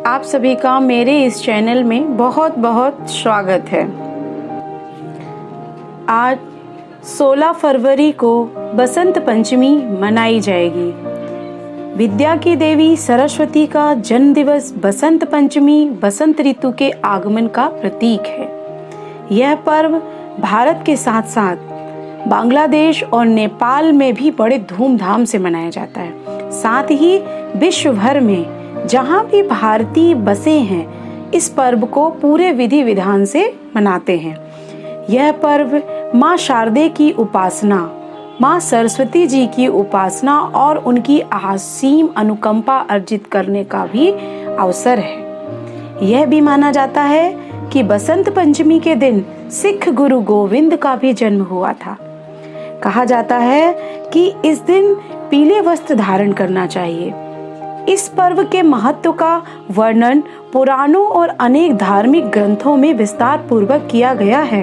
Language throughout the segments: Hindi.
आप सभी का मेरे इस चैनल में बहुत बहुत स्वागत है। आज 16 फरवरी को बसंत पंचमी मनाई जाएगी। विद्या की देवी सरस्वती का जन्म दिवस बसंत पंचमी बसंत ऋतु के आगमन का प्रतीक है। यह पर्व भारत के साथ साथ बांग्लादेश और नेपाल में भी बड़े धूमधाम से मनाया जाता है। साथ ही विश्व भर में जहाँ भी भारतीय बसे हैं, इस पर्व को पूरे विधि विधान से मनाते हैं। यह पर्व माँ शारदे की उपासना, माँ सरस्वती जी की उपासना और उनकी असीम अनुकंपा अर्जित करने का भी अवसर है। यह भी माना जाता है कि बसंत पंचमी के दिन सिख गुरु गोविंद का भी जन्म हुआ था। कहा जाता है कि इस दिन पीले वस्त्र धारण करना चाहिए। इस पर्व के महत्व का वर्णन पुराणों और अनेक धार्मिक ग्रंथों में विस्तार पूर्वक किया गया है।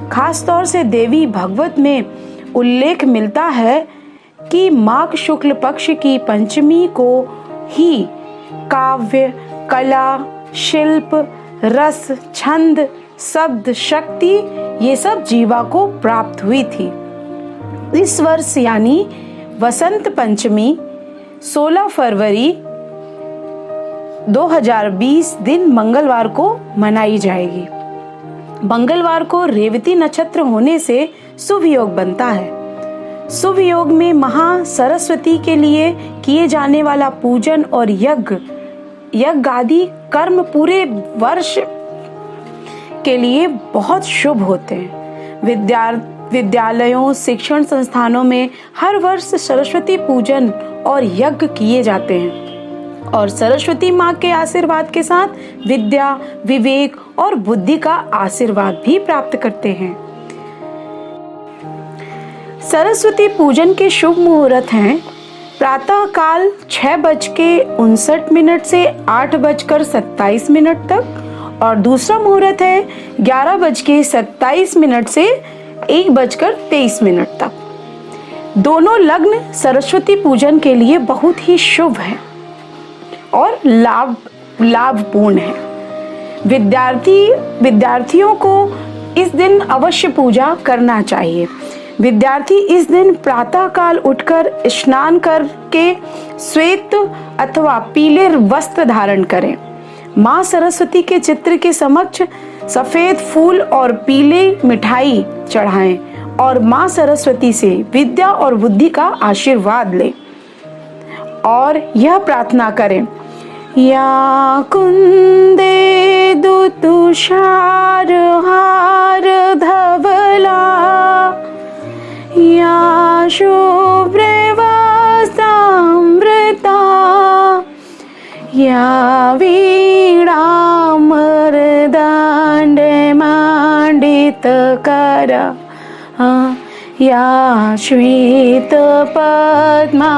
खास तौर से देवी भागवत में उल्लेख मिलता है कि माघ शुक्ल पक्ष की पंचमी को ही काव्य, कला, शिल्प, रस, छंद, शब्द, शक्ति ये सब जीवा को प्राप्त हुई थी। इस वर्ष यानी वसंत पंचमी 16 फरवरी 2020 दिन मंगलवार को मनाई जाएगी। मंगलवार को रेवती नक्षत्र होने से शुभ योग बनता है। शुभ योग में महा सरस्वती के लिए किए जाने वाला पूजन और यज्ञ आदि कर्म पूरे वर्ष के लिए बहुत शुभ होते हैं। विद्यालयों, शिक्षण संस्थानों में हर वर्ष सरस्वती पूजन और यज्ञ किए जाते हैं और सरस्वती माँ के आशीर्वाद के साथ विद्या, विवेक और बुद्धि का आशीर्वाद भी प्राप्त करते हैं। सरस्वती पूजन के शुभ मुहूर्त हैं प्रातः काल 6:59 से 8:27 तक और दूसरा मुहूर्त है 11:27 से 1:23 तक। दोनों लग्न सरस्वती पूजन के लिए बहुत ही शुभ है और लाभपूर्ण है। विद्यार्थियों को इस दिन अवश्य पूजा करना चाहिए। विद्यार्थी इस दिन प्रातः काल उठकर स्नान करके श्वेत अथवा पीले वस्त्र धारण करें। माँ सरस्वती के चित्र के समक्ष सफेद फूल और पीले मिठाई चढ़ाएं और माँ सरस्वती से विद्या और बुद्धि का आशीर्वाद लें और यह प्रार्थना करें, या कुंदे दुतुषार हार धवला, या शुभ्रे वस्त्रामृता, या वीणा मृदंड मांडित कर, या श्वेत पद्मासना,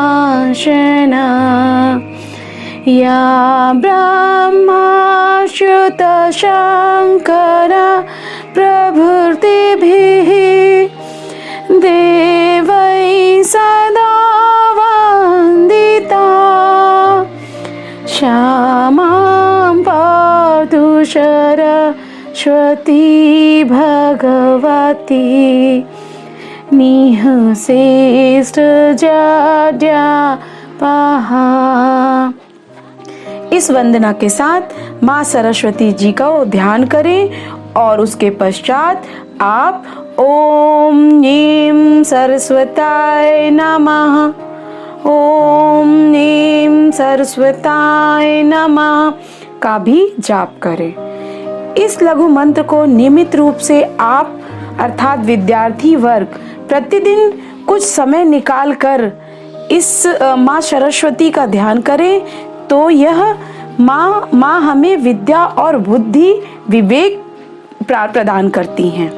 या ब्रह्माच्युत शंकर प्रभृतिभिः देवैः सदा वन्दिता, श्यामां पातु सरस्वती भगवती निःशेष जड्यापहा। इस वंदना के साथ माँ सरस्वती जी का ध्यान करें और उसके पश्चात आप ओम नीम सरस्वताय नमः, ओम नीम सरस्वताय नमः का भी जाप करें। इस लघु मंत्र को नियमित रूप से आप अर्थात विद्यार्थी वर्ग प्रतिदिन कुछ समय निकाल कर इस माँ सरस्वती का ध्यान करें तो यह माँ हमें विद्या और बुद्धि, विवेक प्रदान करती हैं।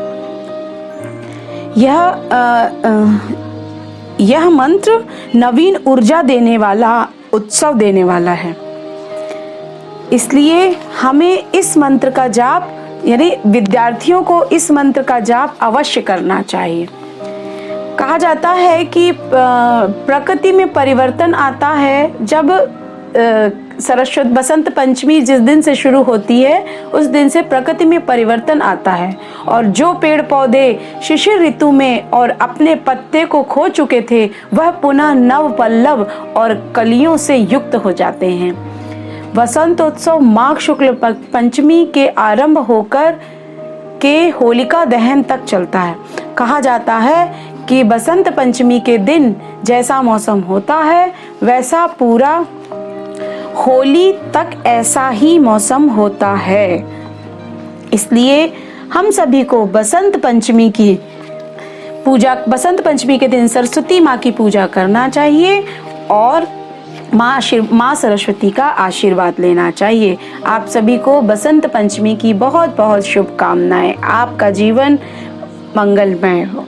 यह मंत्र नवीन ऊर्जा देने वाला, उत्सव देने वाला है। इसलिए हमें इस मंत्र का जाप यानी विद्यार्थियों को इस मंत्र का जाप अवश्य करना चाहिए। कहा जाता है कि प्रकृति में परिवर्तन आता है जब सरस्वती बसंत पंचमी जिस दिन से शुरू होती है उस दिन से प्रकृति में परिवर्तन आता है और जो पेड़ पौधे शिशिर ऋतु में और अपने पत्ते को खो चुके थे वह पुनः नव पल्लव और कलियों से युक्त हो जाते हैं। वसंतोत्सव माघ शुक्ल पंचमी के आरंभ होकर के होलिका दहन तक चलता है। कहा जाता है कि बसंत पंचमी के दिन जैसा मौसम होता है वैसा पूरा होली तक ऐसा ही मौसम होता है। इसलिए हम सभी को बसंत पंचमी के दिन सरस्वती माँ की पूजा करना चाहिए और माँ सरस्वती का आशीर्वाद लेना चाहिए। आप सभी को बसंत पंचमी की बहुत बहुत शुभकामनाएं। आपका जीवन मंगलमय हो।